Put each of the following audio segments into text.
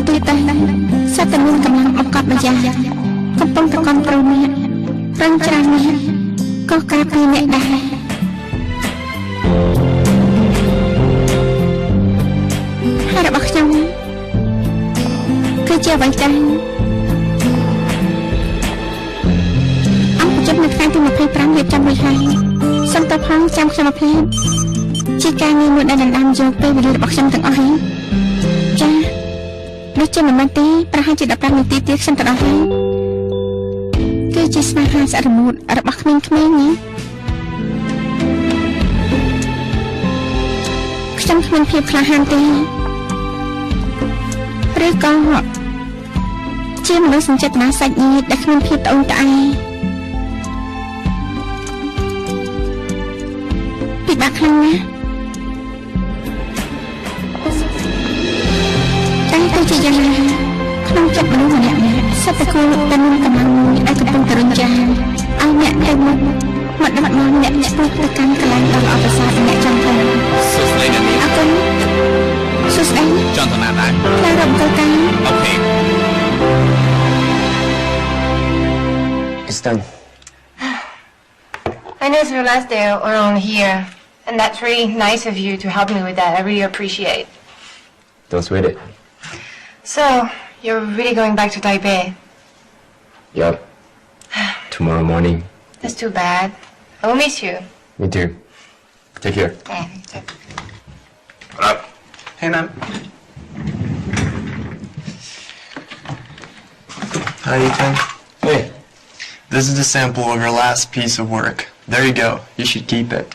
ទូទៅសត្វតែមានកម្លាំងអកកម្យ៉ាងកំពុងតែគ្រប់គ្រងអ្នករឹងច្រានអ្នកក៏ការពារអ្នកដែរហើយរបស់ខ្ញុំគឺជាអ្វីចឹងអង្គជំនុំនៅថ្ងៃទី25រៀបចំរួចហើយសូមតបផងចាំខ្ញុំមកភ្លាមជាការងារមួយដែលដណ្ដើមយកពេលវេលារបស់ខ្ញុំទាំងអស់ហើយចាដូចជាមិនមែនទេប្រហែលជា15នាទីទៀតខ្ញុំទៅដល់ហើយគឺជាស្នេហាសរមូលរបស់ក្មេងៗនេះខ្ញុំគ្មានភាពក្លាហានទេឬក៏ជាមនុស្សសញ្ចេតនាសាច់ញាតិដែលគ្មានភាពត្អូញត្អែពិបាកខ្លាំងណាស់តែទៅជាយ៉ាងណាក្នុងចិត្តមនុស្សម្នាក់សត្វតកូលតែមានកម្លាំងមួយដែលកំពុងតែរំចាឲ្យអ្នកទៅមុខមកដឹកនាំអ្នកឆ្ពោះទៅកាន់កន្លែងដ៏ល្អប្រសើរដែលអ្នកចង់ទៅសួស្ដីអ្នកនាងអរគុណសួស្ដីចង់ទៅណាដែរតែរំទៅកាន់អូខេ It's done. I know it's your last day around here, and that's really nice of you to help me with that. I really appreciate. Don't sweat it. So, you're really going back to Taipei? Yup. Tomorrow morning. That's too bad. I will miss you. Me too. Take care. Yeah, me too. What up? Hey, man. Hi, Ethan. Hey. This is the sample of your last piece of work. There you go. You should keep it.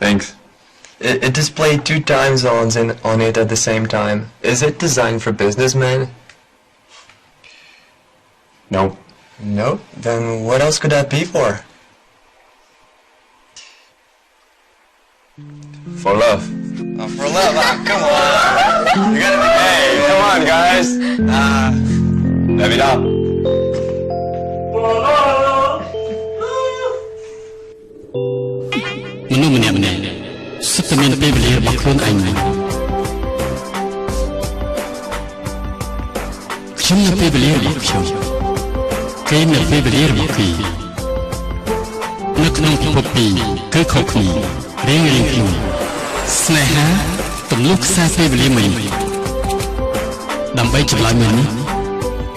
Thanks. It displayed 2 time zones on it at the same time. Is it designed for businessmen? Nope. Nope. Then what else could that be for? For love. Oh, for love. Come on. You gotta be... Hey, come on, guys. Live it up. មនុស្សម្នាក់ៗសិតតែមានពេលវេលារបស់ខ្លួនឯងខ្ញុំនៅពេលវេលារបស់ខ្ញុំគេនៅពេលវេលារបស់គេនៅក្នុងពិភពពីរគឺខុសគ្នារៀងគ្នាស្នេហាទំនុកខ្សែពេលវេលាមួយដើម្បីចម្លើយមួយនេះ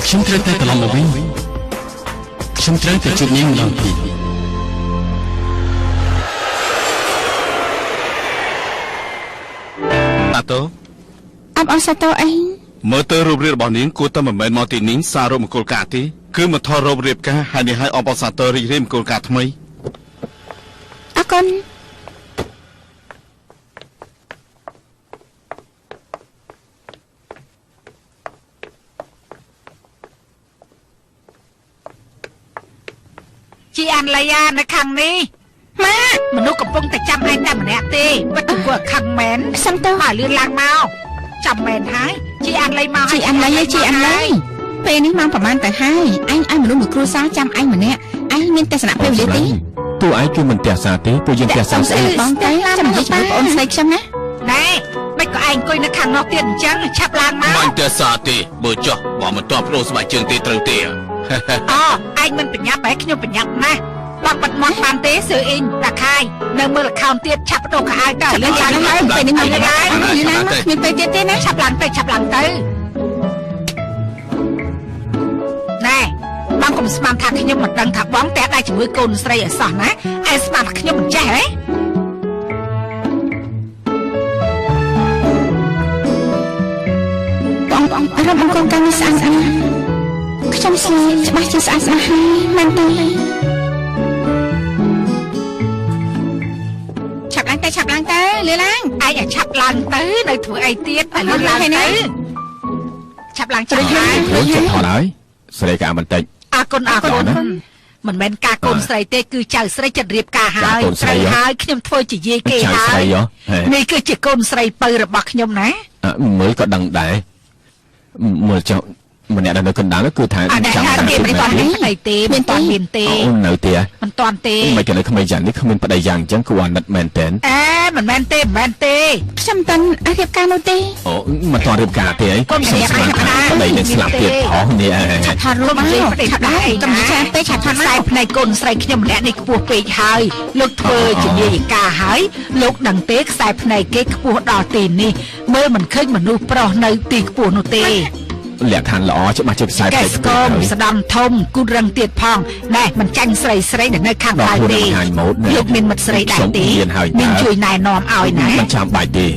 ខ្ញុំត្រូវតែត្រឡប់មកវិញខ្ញុំត្រូវតែជួបនាងម្ដងទៀតតើអបអរសាទរអីមើលទៅរូបរាងរបស់នាងគួរតែមិនមែនមកទីនេះសាររមង្គលការទេគឺមកថតរូបរៀបការហើយនេះឲ្យអបអរសាទររីករាយមង្គលការថ្មីអរគុណជាអានឡាយ៉ានៅខាងនេះម៉ាមនុស្សកំពុងតែចាំឯងតែម្នាក់ទេវិតទៅគាត់ខឹងមែនសុំទៅឲ្យលឿនឡើងមកចាំមែនហើយជាអានឡៃមកជាអានឡៃពេលនេះម៉ោងប្រហែលទៅហើយឯងឲ្យមនុស្សមួយគ្រួសារចាំឯងម្នាក់ឯងមានទស្សនៈពេលវេលាទេតួឯងគឺមិនទស្សនាទេពួកយើងទស្សនាស្អីបងតែចាំនិយាយជាមួយបងអូនស្រីខ្ញុំណាណែមិនក៏ឯងអង្គុយនៅខាងនោះទៀតអញ្ចឹងឆាប់ឡើងមកមិនទស្សនាទេបើចុះបងមិនតបប្រូស្បែកជើងទេត្រូវទេអូឯងមិនប្រញាប់បែរខ្ញុំប្រញាប់ណាស់បាក់បាត់មកបានទេសើអ៊ីងតាខាយនៅមើល account ទៀតឆាប់បដូរខោអាវទៅលឿនឡើងទៅពេលនេះមកឡើងមានពេលទៀតទេណាឆាប់ឡើងទៅណែបងកុំស្មានថាខ្ញុំមិនដឹងថាបងតែដៃជាមួយកូនស្រីឲ្យសោះណាឯស្មានថាខ្ញុំមិនចេះហ៎បងរំអង្គការនេះស្អាតខ្ញុំស្គាល់ច្បាស់ជាស្អាតហើយមែនទេឆាប់ឡើងទៅលឿនឡើងឯងឲ្យឆាប់ឡើងទៅនៅធ្វើអីទៀតតែលឿនឡើងទៅឆាប់ឡើងចិត្តថតហើយស្រីការបន្តិចអរគុណមិនមែនការកូនស្រីទេគឺចៅស្រីចិត្តរៀបការហើយត្រូវហើយខ្ញុំធ្វើជាយាយគេហើយនេះគឺជាកូនស្រីពៅរបស់ខ្ញុំណាមើលក៏ដឹងដែរមើលចុះ ម្នាក់នៅកណ្ដាលគឺថាចាំតែមិនតាន់មានទេមិនតាន់មានទេអូននៅទេមិនតាន់ទេមិនក៏នៅក្មេងយ៉ាងនេះគ្មានប្តីយ៉ាងអញ្ចឹងគួរអាណិតមែនតើមិនមែនទេខ្ញុំមិនតាន់រៀបការនោះទេអូមិនតាន់រៀបការទេអីខ្ញុំស្មានថាប្តីនឹងស្លាប់ទៀតផងនេះឆាប់ថតរូបមកប្តីឆាប់ដែរកុំឆាប់ពេកឆាប់ថតខ្សែភ្នែកកូនស្រីខ្ញុំម្នាក់នេះខ្ពស់ពេកហើយលោកធ្វើជានាយិកាហើយលោកដឹងទេខ្សែភ្នែកគេខ្ពស់ដល់ទីនេះមើលមិនឃើញមនុស្សប្រុសនៅទីខ្ពស់នោះទេលក្ខខណ្ឌល្អច្បាស់ជាខ្សែភ្នែកស្គមស្ដំធំគូតរឹងទៀតផងណែមិនចាញ់ស្រីដែលនៅខាងក្រៅទេលោកមានមិត្តស្រីដែរទេមានជួយណែនាំឲ្យណាមិនចាំបាច់ទេ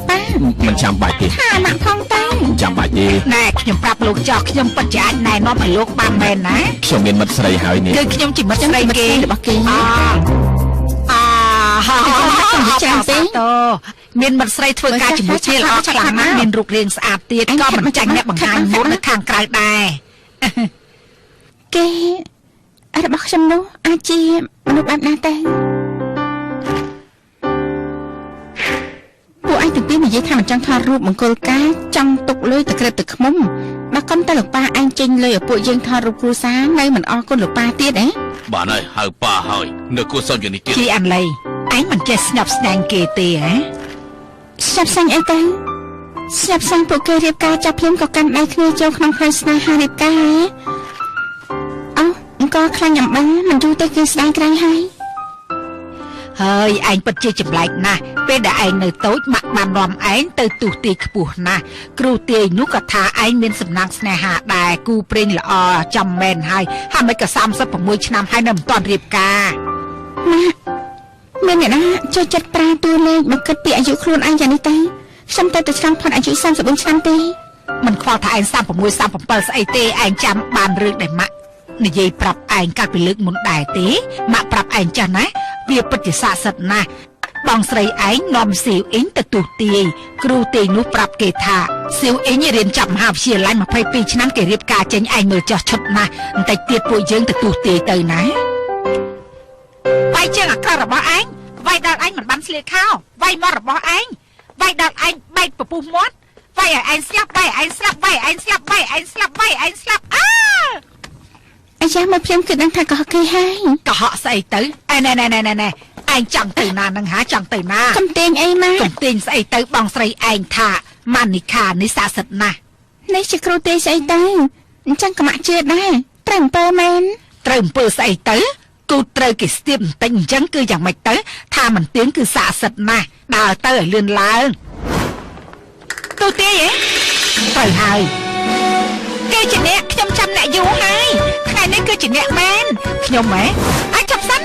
ប៉ាមិនចាំបាច់ទេថាម៉ាក់ផងទៅចាំបាច់ទេណែខ្ញុំប្រាប់លោកចោះខ្ញុំពិតជាអាចណែនាំឲ្យលោកបានមែនណាខ្ញុំមានមិត្តស្រីហើយនេះគឺខ្ញុំជាមិត្តស្រីគេរបស់គេចាំទេមានមិត្តស្រីធ្វើការជាមួយគ្នាល្អខ្លាំងណាស់មានរូបរាងស្អាតទៀតក៏មិនចាញ់អ្នកបង្ហាញម៉ូដនៅខាងក្រៅដែរគេរបស់ខ្ញុំនោះអាចជាមនុស្សបែបណាទៅពួកឯងទាំងពីរនិយាយថាមិនចង់ថតរូបមង្គលការចង់ទុកលុយទៅក្រឹបទៅខ្មុំបើកុំតែលោកប៉ាឯងចេញលុយឲ្យពួកយើងថតរូបគ្រួសារនៅមិនអរគុណលោកប៉ាទៀតហ៎បាទហើយហៅប៉ាហើយនៅគួរសមយ៉ាងនេះទៀតជីអានលីឯងមិនចេះស្ញប់ស្ញែងគេទេហ៎ស្ញប់ស្ញែងអីទៅស្ញប់ស្ញែងពួកគេរៀបការចាប់ភ្លាមក៏កាន់ដៃគ្នាចូលក្នុងផ្លូវស្នេហារៀបការហ៎អង្គខ្លាញ់អំបាមិនយូរទេគឺស្ដាយក្រៃហើយឯងពិតជាចម្លែកណាស់ពេលដែលឯងនៅតូចម៉ាក់បាននាំឯងទៅទូទាយខ្ពស់ណាស់គ្រូទាយនោះក៏ថាឯងមានសំណាងស្នេហាដែរគូព្រេងល្អចំមែនហើយមិនក៏36ឆ្នាំហើយនៅមិនទាន់រៀបការម៉ាក់មានអ្នកណាចូលចិត្តប្រើតួលេខមកគិតពីអាយុខ្លួនឯងយ៉ាងនេះទេខ្ញុំទៅឆ្លងផុតអាយុ34ឆ្នាំទេមិនខ្វល់ថាឯង36 37ស្អីទេឯងចាំបានរឿងដែលម៉ាក់និយាយប្រាប់ឯងកាលពីលើកមុនដែរទេម៉ាក់ប្រាប់ឯងចាស់ណាវាពិតជាស័ក្តិសិទ្ធិណាស់បងស្រីឯងនាំស៊ីវអ៊ីងទៅទូទាយគ្រូទាយនោះប្រាប់គេថាស៊ីវអ៊ីងរៀនចាប់មហាវិទ្យាល័យ22ឆ្នាំគេរៀបការចេញឯងមើលចោះឈុតណាស់បន្តិចទៀតពួកយើងទៅទូទាយទៅណាវាយជើងអាក្រក់របស់ឯងវាយដល់ឯងមិនបានស្លៀកខោវាយមាត់របស់ឯងវាយដល់ឯងបែកពពុះមាត់វាយឲ្យឯងស្លាប់វាយឯងស្លាប់វាយឯងស្លាប់វាយឯងស្លាប់វាយឯងស្លាប់អាយ៉ាមកព្រាមគឺដឹងថាកុហកគេហើយកុហកស្អីទៅណែឯងចង់ទៅណានឹងហាចង់ទៅណាកំទាញអីម៉ាកំទាញស្អីទៅបងស្រីឯងថាម៉ានីខានេះស័ក្តិសិទ្ធិណាស់នេះជាគ្រូទេស្អីទៅអញ្ចឹងក៏ម៉ាក់ជឿដែរត្រូវអំពើមែនត្រូវអំពើស្អីទៅគូត្រូវគេស្ទាបបន្តិចអញ្ចឹងគឺយ៉ាងម៉េចទៅថាមិនទៀងគឺស័ក្តិសិទ្ធិណាស់ដើរទៅឲ្យលឿនឡើងទូទាយត្រូវហើយគេជាអ្នកខ្ញុំចាំអ្នកយូរហើយថ្ងៃនេះគឺជាអ្នកមែនខ្ញុំហ៎អាចចាប់សិន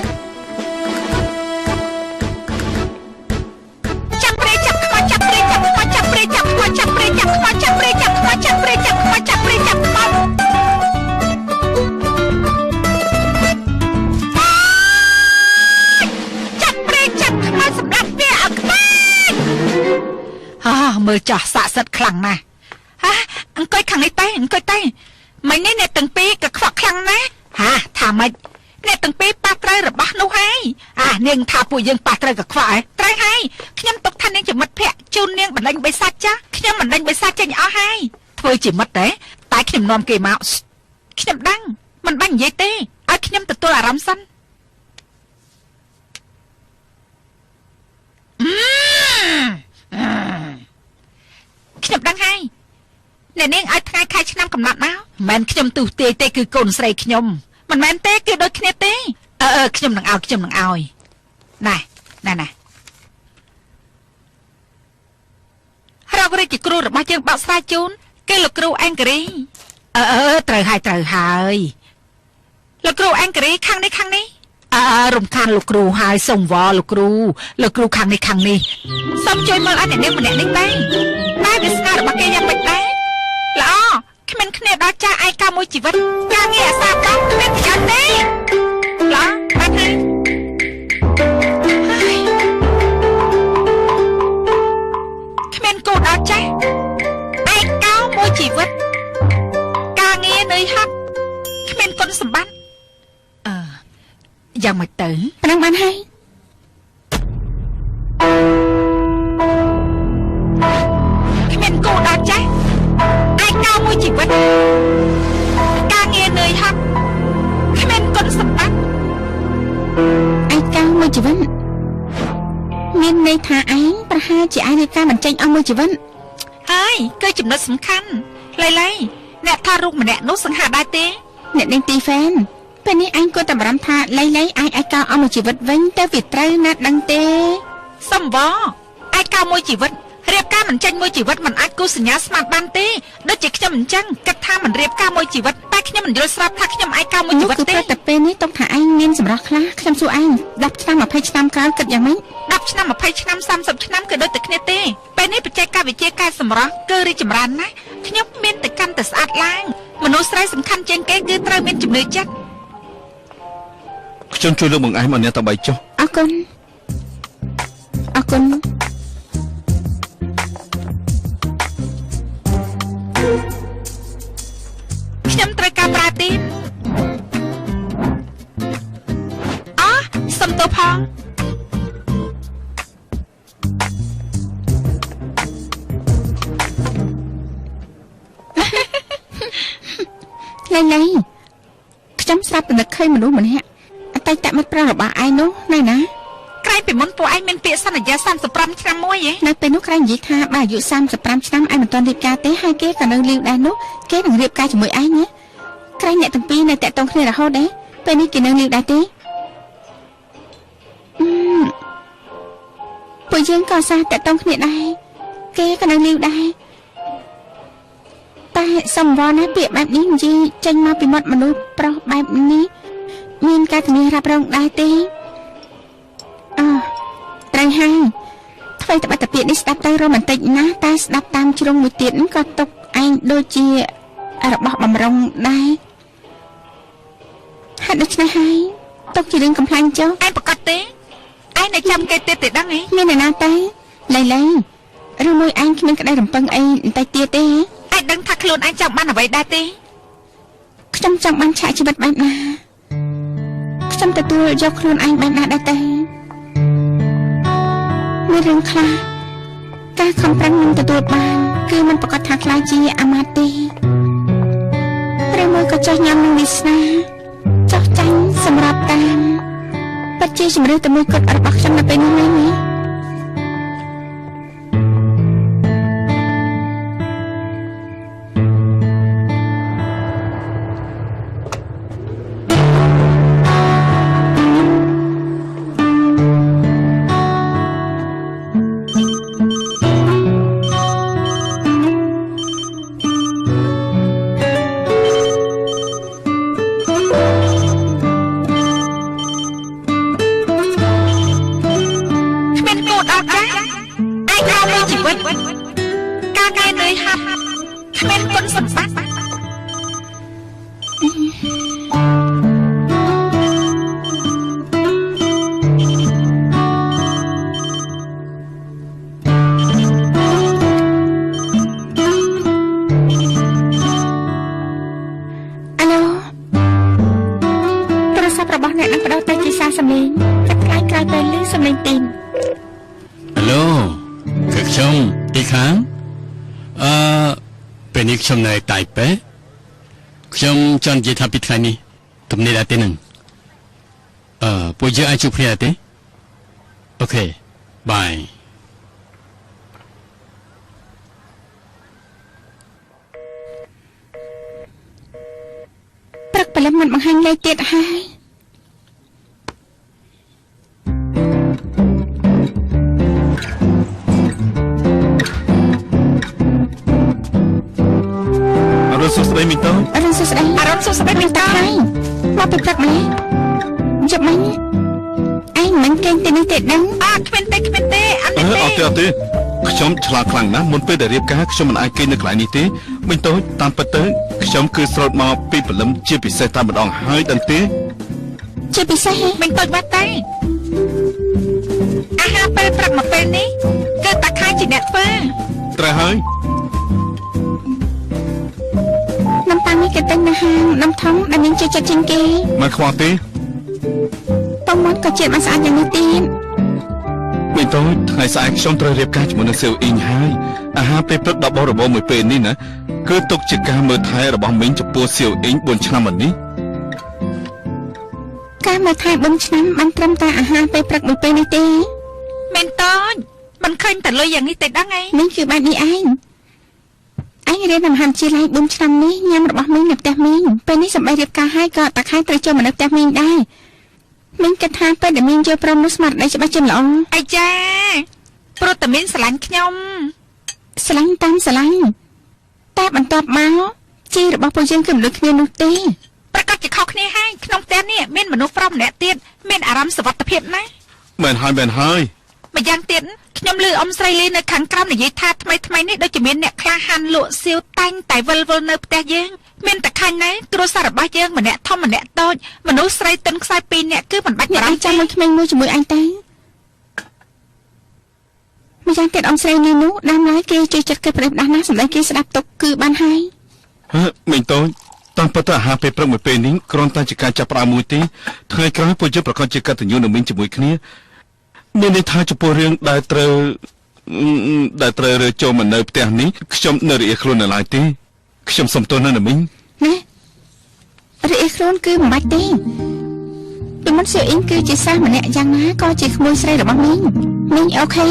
ចាប់ព្រៃចាប់ខ្មោចចាប់ព្រៃចាប់ខ្មោចចាប់ព្រៃចាប់ខ្មោចចាប់ព្រៃចាប់ខ្មោចចាប់ព្រៃចាប់ខ្មោចចាប់ព្រៃចាប់ខ្មោចចាប់ព្រៃចាប់ខ្មោចចាប់ព្រៃចាប់ខ្មោចសម្រាប់វាឲ្យក្មេងមើលចាស់ស័ក្តិសិទ្ធិខ្លាំងណាស់អង្គុយខាងនេះទៅអង្គុយទៅមិញនេះអ្នកទាំងពីរក៏ខ្វក់ខ្លាំងណាស់ថាម៉េចអ្នកទាំងពីរប៉ះត្រូវរបស់នោះហើយនាងថាពួកយើងប៉ះត្រូវក៏ខ្វក់ហើយត្រូវហើយខ្ញុំទុកថានាងជាមិត្តភក្តិជូននាងបណ្ដេញបិសាចចាស់ខ្ញុំបណ្ដេញបិសាចចេញអស់ហើយធ្វើជាមិត្តទេតែខ្ញុំនាំគេមកខ្ញុំដឹងមិនបាញ់និយាយទេឲ្យខ្ញុំទទួលអារម្មណ៍សិនខ្ញុំដឹងហើយអ្នកនាងឲ្យថ្ងៃខែឆ្នាំកំណត់មកមិនមែនខ្ញុំទូទាយទេគឺកូនស្រីខ្ញុំមិនមែនទេគឺដូចគ្នាទេខ្ញុំនឹងឲ្យណែរករាជគ្រូរបស់យើងបោកស្រាយជូនគេលោកគ្រូអេងការីត្រូវហើយលោកគ្រូអេងការីខាងនេះរំខានលោកគ្រូហើយសុំវល់លោកគ្រូខាងនេះសូមជួយមើលឲ្យអ្នកនាងម្នាក់នេះដែរវាស្នារបស់គេយ៉ាងម៉េចដែរល្អគ្មានគ្នាដល់ចាស់ឯកាមួយជីវិតការងារអាសាកំគ្មានប្រយោជន៍ទេល្អបានហើយគ្មានគោលដល់ចាស់ឯកាមួយជីវិតការងារនឿយហត់គ្មានគុណសម្បត្តិយ៉ាងម៉េចទៅប៉ុណ្ណឹងបានហើយគ្មានគោលដល់ចាស់ឯកាមួយជីវិត ចេញអស់មួយជីវិតហើយគឺចំណុចសំខាន់ឡៃអ្នកថារូបម្នាក់នោះសង្ហាដែរទេអ្នកនាងទីហ្វេនពេលនេះអញគួរតែបារម្ភថាឡៃអាចកោអស់មួយជីវិតវិញទៅវាត្រូវណាស់ដឹងទេសំវអាចកោមួយជីវិតរៀបការមិនចេញមួយជីវិតមិនអាចគូសញ្ញាស្មានបានទេដូចជាខ្ញុំអញ្ចឹងគិតថាមិនរៀបការមួយជីវិតតែខ្ញុំមិនយល់ស្រាប់ថាខ្ញុំអាចកោមួយជីវិតទេតែពេលនេះទុកថាឯងមានសម្រស់ខ្លះខ្ញុំសួរឯង10ឆ្នាំ20ឆ្នាំក្រោយគិតយ៉ាងម៉េច10ឆ្នាំ20ឆ្នាំ30ឆ្នាំគឺដូចតែគ្នាទេពេលនេះបច្ចេកវិទ្យាកែសម្រស់គឺរីកចម្រើនណាស់ខ្ញុំមានតែកាន់តែស្អាតឡើងមនុស្សស្រីសំខាន់ជាងគេគឺត្រូវមានជំនឿចិត្តខ្ញុំជួយលោកបងឯងមកអ្នកតបីចុះអរគុណខ្ញុំត្រូវការប្រាទីនសុំទោសផងឡៃខ្ញុំស្រាប់តែនឹកឃើញមនុស្សម្នាក់អតីតមិត្តប្រុសរបស់ឯងនោះណាក្រែងពីមុនពួកឯងមានពាក្យសន្យា35ឆ្នាំមួយហ៎នៅពេលនោះក្រែងនិយាយថាបើអាយុ35ឆ្នាំឯងមិនទាន់រៀបការទេហើយគេក៏នៅលីវដែរនោះគេនឹងរៀបការជាមួយឯងណាក្រែងអ្នកទាំងពីរនៅតាក់ទងគ្នារហូតដែរពេលនេះគេនៅលីវដែរទេពួកយើងក៏សាតាក់ទងគ្នាដែរគេក៏នៅលីវដែរតែសំវណាពាក្យបែបនេះនិយាយចេញមកពីមាត់មនុស្សប្រុសបែបនេះមានការធានារ៉ាប់រងដែរទេត្រូវហើយថ្មីត្បិតតែពាក្យនេះស្ដាប់ទៅរ៉ូម៉ាន់ទិកណាស់តែស្ដាប់តាមជ្រុងមួយទៀតក៏ຕົកឯងដូចជារបស់បំរុងដែរហើយដូច្នេះហើយຕົកជារឿងកំ pl ាញ់ចុះឯងប្រកាសទេឯងនៅចាំគេទៀតទេដឹងហ៎មានអ្នកណាទៅឡៃឬមួយឯងគ្មានក្តីរំពឹងអីបន្តិចទៀតទេឯងដឹងថាខ្លួនឯងចង់បានអ្វីដែរទេខ្ញុំចង់បានឆាកជីវិតបែបណាខ្ញុំទទួលយកខ្លួនឯងបែបណាដែរទេមានរឿងខ្លះការខំប្រឹងនឹងទទួលបានគឺមិនប្រកាសថាខ្លាចជាអាមាត្យទេឬមួយក៏ចោះញ៉ាំនឹងវាសនាចោះចាញ់សម្រាប់តាមពិតជាជំរឿនតែមួយគត់របស់ខ្ញុំនៅពេលនេះមែនទេខ្ញុំនៅតៃប៉េខ្ញុំចង់និយាយថាពីថ្ងៃនេះទំនេរដែរទេនឹងពួកយើងអាចជួបគ្នាដែរទេអូខេបាយព្រឹកព្រលឹមមិនបង្ហាញលេខទៀតហើយសួស្ដីមីងតូចអរុនសួស្ដីមីងតូចមកពីព្រឹកម្ល៉េះជិបមិញឯងមិនគេងទីនេះទេដឹងគ្មានទេអត់ទេខ្ញុំឆ្លាតខ្លាំងណាស់មុនពេលដែលរៀបការខ្ញុំមិនអាចគេងនៅកន្លែងនេះទេមីងតូចតាមពិតទៅខ្ញុំគឺស្រោតមកពីព្រលឹមជាពិសេសតែម្ដងហើយដឹងទេជាពិសេសមីងតូចបាត់ទេអាហារពេលព្រឹកមកពេលនេះគឺតាខាយជាអ្នកធ្វើត្រូវហើយនេះគេទិញនៅហាងនំធំដែលមានចិត្តជាងគេមិនខ្វល់ទេប៉ុន្មានក៏ជាតិមិនស្អាតយ៉ាងនេះទៀតមីងតូចថ្ងៃស្អែកខ្ញុំត្រូវរៀបការជាមួយនឹងសេវអ៊ីងហើយអាហារពេលព្រឹកដល់បរិបូរមួយពេលនេះណាគឺទុកជាការមើលថែរបស់មីងចំពោះសេវអ៊ីង4ឆ្នាំមកនេះការមើលថែ4ឆ្នាំបានត្រឹមតែអាហារពេលព្រឹកមួយពេលនេះទេមែនតូច មិនឃើញតែលុយយ៉ាងនេះទេដឹងអី មីងគឺបែបនេះឯងរៀនតាមមហាវិទ្យាល័យ4ឆ្នាំនេះញ៉ាំរបស់មីងនៅផ្ទះមីងពេលនេះសម្បែរៀបការហើយក៏តាខែត្រូវចូលមកនៅផ្ទះមីងដែរមីងគិតថាពេលដែលមីងយកព្រមនោះស្មារតីច្បាស់ជាល្អ អាចាប្រូតាមីនស្រឡាញ់ខ្ញុំ ស្រឡាញ់តាមស្រឡាញ់តែបន្ទាប់មកជីរបស់ពួកយើងគឺមិនដូចគ្នានោះទេ ប្រកាសជាខុសគ្នាហើយក្នុងផ្ទះនេះមានមនុស្សប្រុសម្នាក់ទៀតមានអារម្មណ៍សុវត្ថិភាពណាស់ មែនហើយ ម្យ៉ាងទៀតខ្ញុំឮអ៊ំស្រីលីនៅខាងក្រោមនិយាយថាថ្មីនេះដូចជាមានអ្នកក្លាហានលក់សៀវតាញ់តែវិលនៅផ្ទះយើងមានតែខាញ់ណែគ្រួសាររបស់យើងម្នាក់ធំម្នាក់តូចមនុស្សស្រីទិនខ្សែ2នាក់គឺមិនបាច់បារម្ភចាំមួយក្មេងមួយជាមួយអញទេម្យ៉ាងទៀតអ៊ំស្រីលីនោះដើមឡើយគេជួយចិត្តគេប្រេះផ្ដាស់ណាស់សម្ដីគេស្ដាប់ទុកគឺបានហើយ មីងតូចតាមពិតអាហារពេលព្រឹកមួយពេលនេះគ្រាន់តែជាការចាប់ផ្ដើមមួយទេថ្ងៃក្រោយពួកយើងប្រកាសជាកតញ្ញូនឹងមីងជាមួយគ្នាមានន័យថាចំពោះរឿងដែលត្រូវរើចូលមកនៅផ្ទះនេះខ្ញុំនៅរអៀខ្លួននៅឡើយទេខ្ញុំសុំទោសណាមីងណារអៀខ្លួនគឺមិនបាច់ទេពីមុនសៀវអ៊ីងគឺជាសិស្សម្នាក់យ៉ាងណាក៏ជាក្មួយស្រីរបស់មីងអូខេ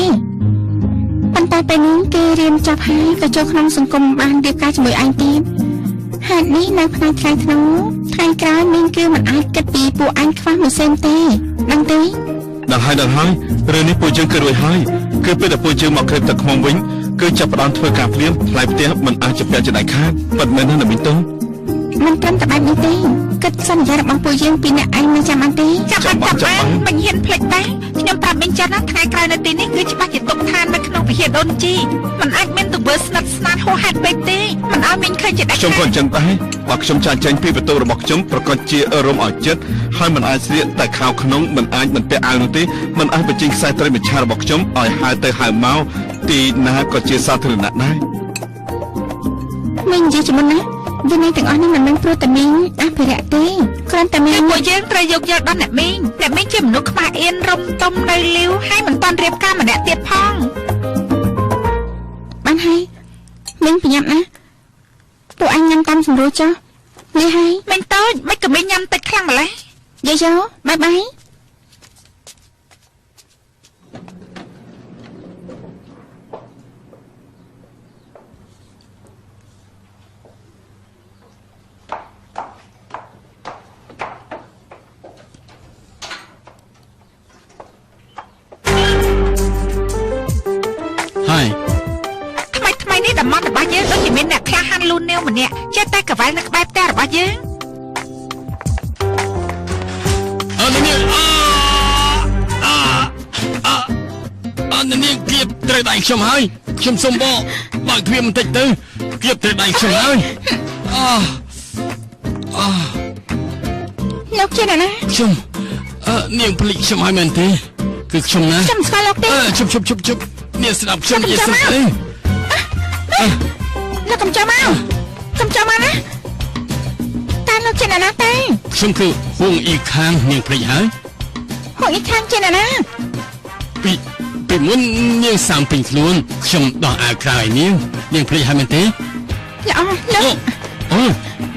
ប៉ុន្តែពេលនេះគេរៀនចប់ហើយក៏ចូលក្នុងសង្គមបានរៀបការជាមួយឯងទៀតហេតុនេះនៅផ្នែកថ្ងៃធ្នូថ្ងៃក្រោយមីងគឺមិនអាចគិតពីពួកអញខ្វះមួយសេនទេដឹងទេដល់ហើយរឿងនេះពួកយើងគឺរួចហើយគឺពេលដែលពួកយើងមកក្រេបទឹកខ្មុំវិញគឺចាប់ផ្ដើមធ្វើការភ្លាមថ្លៃផ្ទះមិនអាចជាពាក់ជាដាច់ខាតប៉ិតមែនណាមីងតូចមិនត្រឹមតែបែបនេះទេគិតសន្យារបស់ពួកយើងពីអ្នកឯងមិនចាំបានទេចាំបានមិនហ៊ានភ្លេចដែរខ្ញុំប្រាប់មីងចាស់ណាថ្ងៃក្រោយនៅទីនេះគឺច្បាស់ជាទុកឋាននៅក្នុងវិហារដូនជីមិនអាចមានទង្វើស្និទ្ធស្នាលហួសហេតុពេកទេមិនឲ្យមីងឃើញជាដាច់ខាតខ្ញុំក៏អញ្ចឹងដែរបើខ្ញុំចាញ់ចេញពីបន្ទប់របស់ខ្ញុំប្រកាសជារំឲ្យចិត្តហើយមិនអាចស្លៀកតែខោក្នុងមិនអាចមិនពាក់អាវនោះទេមិនអាចបញ្ចេញខ្សែត្រីមច្ឆារបស់ខ្ញុំឲ្យហៅទៅហៅមកទីណាក៏ជាសាធារណៈដែរមីងនិយាយជាមួយណាវិន័យទាំងអស់នេះមិនមែនព្រោះតែមីងអភិរក្សទេគ្រាន់តែមីងពួកយើងត្រូវយកយកដល់អ្នកមីងជាមនុស្សខ្មាស់អៀនរំទុំនៅលាវហើយមិនតាន់រៀបការម្នាក់ទៀតផងបានហើយមីងប្រញាប់ណាពួកអញញ៉ាំតាមសម្រួលចុះនេះហើយមីងតូចមិនក៏មីងញ៉ាំតិចខ្លាំងម្ល៉េះយាយបាយថ្មីនេះតំណរបស់យើងដូចជាមានអ្នកក្លាហានលូននាវម្នាក់ចេះតែកវ៉ែនៅក្បែរផ្ទះរបស់យើងនាងគៀបត្រូវដៃខ្ញុំហើយខ្ញុំសុំបកបើគ្មានបន្តិចទៅគៀបត្រូវដៃខ្ញុំហើយលោកជាណាខ្ញុំនាងភ្លេចខ្ញុំហើយមែនទេគឺខ្ញុំណាខ្ញុំស្គាល់លោកទេជប់នាងស្ដាប់ខ្ញុំនិយាយសិនទេលោកកំចាំមកណាតើលោកជាណាទេខ្ញុំគឺហួងអ៊ីខាងនាងភ្លេចហើយហួងអ៊ីខាងជាណាពីមុននាងសាំពេញខ្លួនខ្ញុំដោះអាវក្រៅឲ្យនាងភ្លេចហើយមែនទេលោក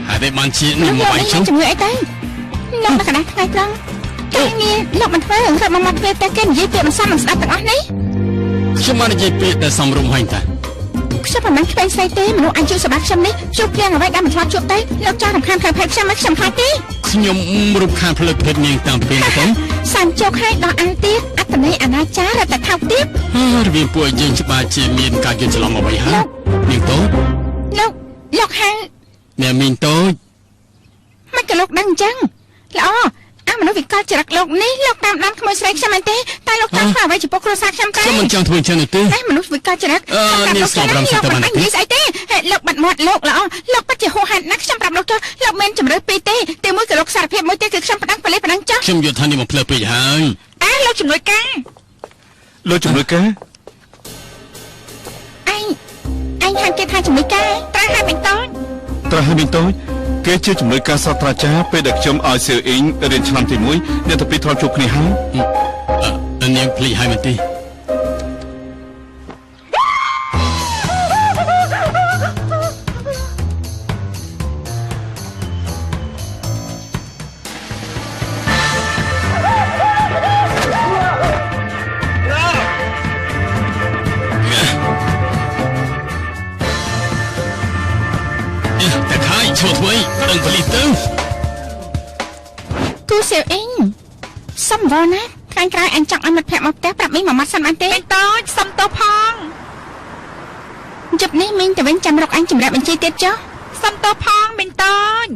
ហើយបានជានាងមកបាយខ្ញុំជំងឺអីទៅលោកនៅកណ្ដាលថ្ងៃត្រង់ការងារលោកមិនធ្វើរឿងរត់មកពេលតែគេនិយាយពាក្យមិនសមមិនស្ដាប់ទាំងអស់នេះខ្ញុំបាននិយាយពាក្យដែលសមរម្យហើយតាខ្ញុំមិនមែនក្មេងស្រីទេមនុស្សអាយុសម្រាប់ខ្ញុំនេះជួបព្រៀងអ្វីដែលមិនធ្លាប់ជួបទេលោកចង់រំខានផ្លូវភេទខ្ញុំខ្លាចទេខ្ញុំរំខានផ្លូវភេទនាងតាំងពីណាសានជោគឲ្យដល់អានទៀតអត្តន័យអនាចាររត់តែថោកទៀតរវាងពួកយើងច្បាស់ជាមានការយល់ច្រឡំអ្វីហើយនាងតូចលោកហៅអ្នកមីងតូចមិនក៏លោកដឹងអញ្ចឹងល្អអាមនុស្សវិកលចរិតលោកនេះលោកតាមដានក្មួយស្រីខ្ញុំមែនទេតែលោកចង់ធ្វើអ្វីចំពោះគ្រួសារខ្ញុំទេខ្ញុំមិនចង់ធ្វើអញ្ចឹងទេតែមនុស្សវិកលចរិតនាងស្គាល់តាមទៅបានទេនិយាយស្អីទេលោកបាត់មាត់លោកល្អលោកពិតជាហួសហេតុណាស់ខ្ញុំប្រាប់លោកចុះលោកមានជំរឿពីរទេទីមួយក៏លោកសារភាពមួយទេគឺខ្ញុំប្តឹងប៉ូលីសប៉ុណ្ណឹងចុះខ្ញុំយល់ថានេះមកផ្លើពេកហើយលោកជំនួយការអញហាក់គេថាជំនួយការត្រូវឲ្យមីងតូចគេជាជំនួយការសាស្ត្រាចារ្យពេលដែលខ្ញុំឲ្យសៀវអ៊ីងរៀនឆ្នាំទី1អ្នកទី2ធ្លាប់ជួបគ្នាហើយនាងភ្លេចហើយមែនទេ ដឹងបលីទៅ គូសៀវអ៊ីងសំវណាខាងក្រៅអញចង់ឲ្យមិត្តភក្តិមកផ្ទះប្រាប់មីងមួយម៉ាត់សិនបានទេ បេងតូចសុំទោសផង ជិបនេះមីងទៅវិញចាំរកអញជំរាបបញ្ជីទៀតចុះ សុំទោសផងបេងតូច